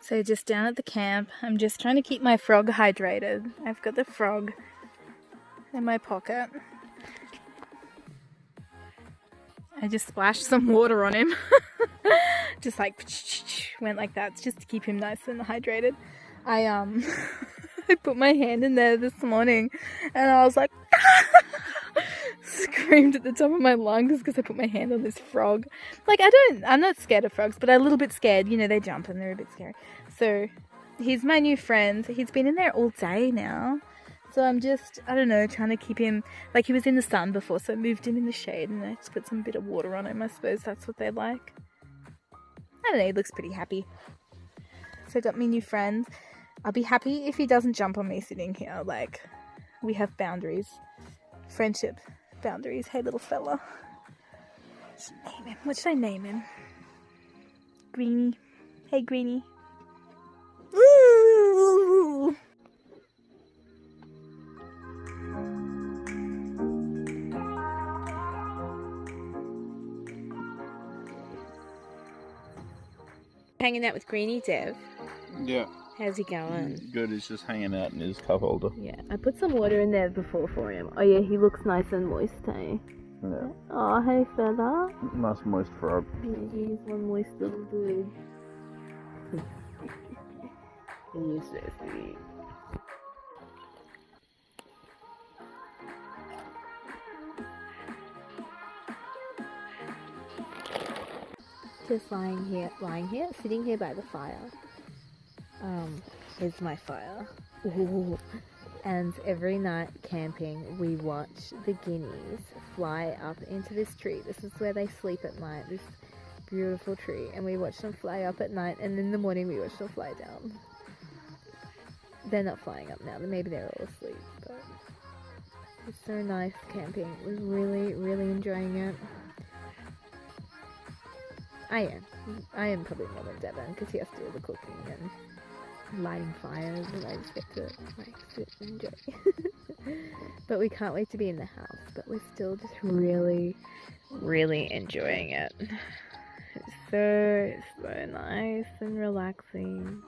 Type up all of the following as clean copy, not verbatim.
So just down at the camp, I'm just trying to keep my frog hydrated. I've got the frog in my pocket. I just splashed some water on him. Just like went like that just to keep him nice and hydrated. I I put my hand in there this morning and I was like screamed at the top of my lungs because I put my hand on this frog. Like I'm not scared of frogs, but I'm a little bit scared. You know, they jump and they're a bit scary. So he's my new friend. He's been in there all day now. So I'm just, I don't know, trying to keep him, like he was in the sun before, so I moved him in the shade and I just put some bit of water on him. I suppose that's what they like. I don't know, he looks pretty happy. So I got me new friend. I'll be happy if he doesn't jump on me sitting here. Like, we have boundaries. Friendship boundaries. Hey, little fella. Name him. What should I name him? Greenie. Hey, Greenie. Woo! Hanging out with Greenie, Dev. Yeah. How's he going? Good, he's just hanging out in his cup holder. Yeah, I put some water in there before for him. Oh yeah, he looks nice and moist, hey? Yeah. Oh, hey fella. Nice moist frog. Yeah, he's one moist little dude. He's so sweet. Just lying here, sitting here by the fire. Is my fire. Ooh. And every night camping, we watch the guineas fly up into this tree. This is where they sleep at night, this beautiful tree. And we watch them fly up at night, and in the morning we watch them fly down. They're not flying up now, maybe they're all asleep, but it's so nice camping. We're really, really enjoying it. I am probably more than Devon because he has to do the cooking and lighting fires, and I just get to like sit and enjoy. But we can't wait to be in the house, but we're still just really, really enjoying it. It's so nice and relaxing.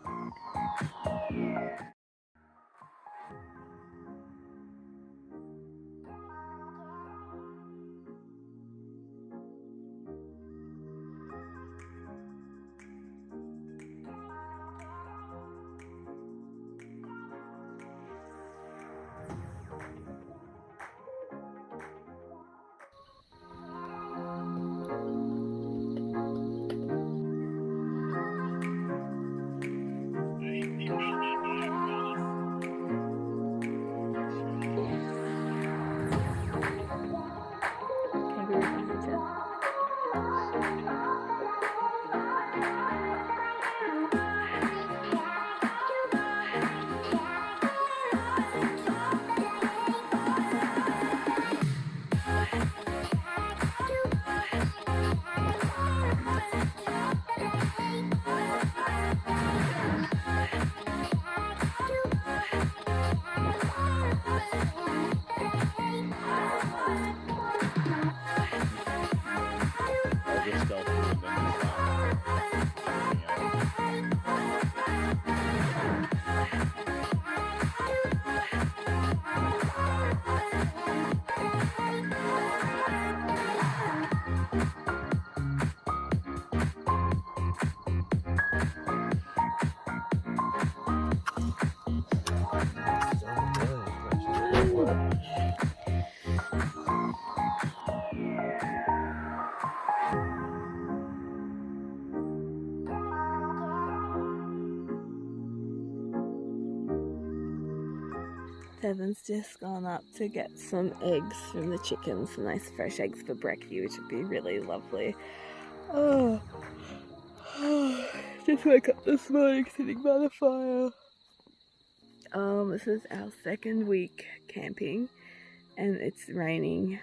Devon's just gone up to get some eggs from the chickens, some nice fresh eggs for brekkie, which would be really lovely. Oh, just woke up this morning sitting by the fire. This is our second week camping, and it's raining,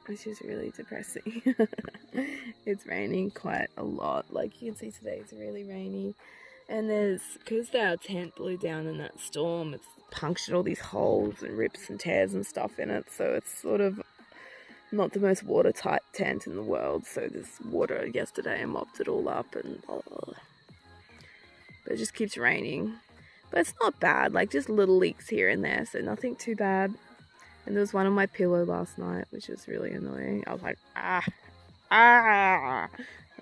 which is really depressing. It's raining quite a lot. Like you can see today, it's really rainy. And because our tent blew down in that storm, it's punctured all these holes and rips and tears and stuff in it. So it's sort of not the most watertight tent in the world. So this water yesterday mopped it all up, and but it just keeps raining. But it's not bad, like just little leaks here and there, so nothing too bad. And there was one on my pillow last night, which was really annoying. I was like, ah. I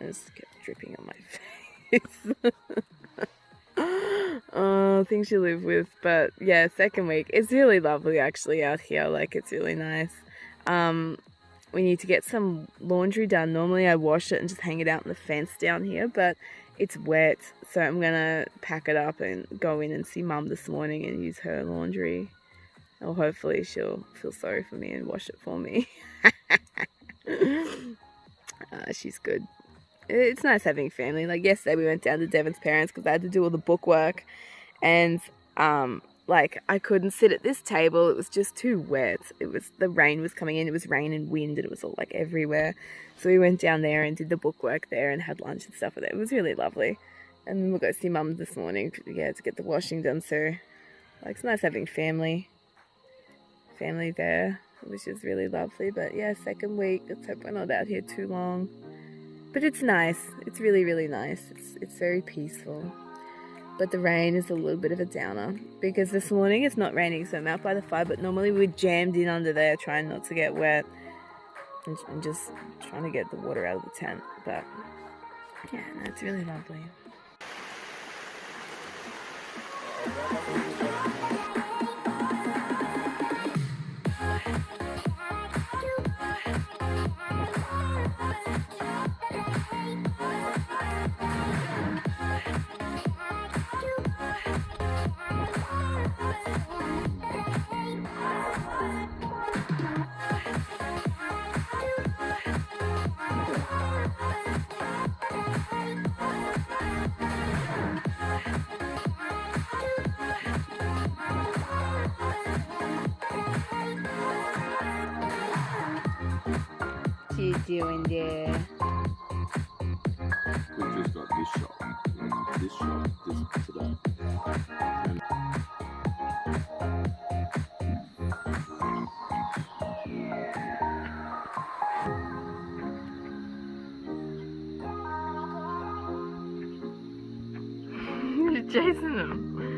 just kept dripping on my face. Oh, things you live with. But yeah, second week. It's really lovely actually out here. Like, it's really nice. We need to get some laundry done. Normally I wash it and just hang it out on the fence down here, but it's wet. So I'm gonna pack it up and go in and see Mum this morning and use her laundry. Or hopefully she'll feel sorry for me and wash it for me. She's good. It's nice having family. Like yesterday we went down to Devon's parents because I had to do all the bookwork, and like I couldn't sit at this table. It was just too wet. The rain was coming in. It was rain and wind, and it was all like everywhere. So we went down there and did the bookwork there and had lunch and stuff with it. It was really lovely. And then we'll go see Mum this morning, yeah, to get the washing done. So like it's nice having family there, which is really lovely. But yeah, second week. Let's hope we're not out here too long. But it's nice. It's really, really nice. It's very peaceful. But the rain is a little bit of a downer because this morning it's not raining, so I'm out by the fire. But normally we're jammed in under there, trying not to get wet and just trying to get the water out of the tent. But yeah, no, it's really lovely. What you doing there? We've just got this shot. This shot this today. And You're chasing them.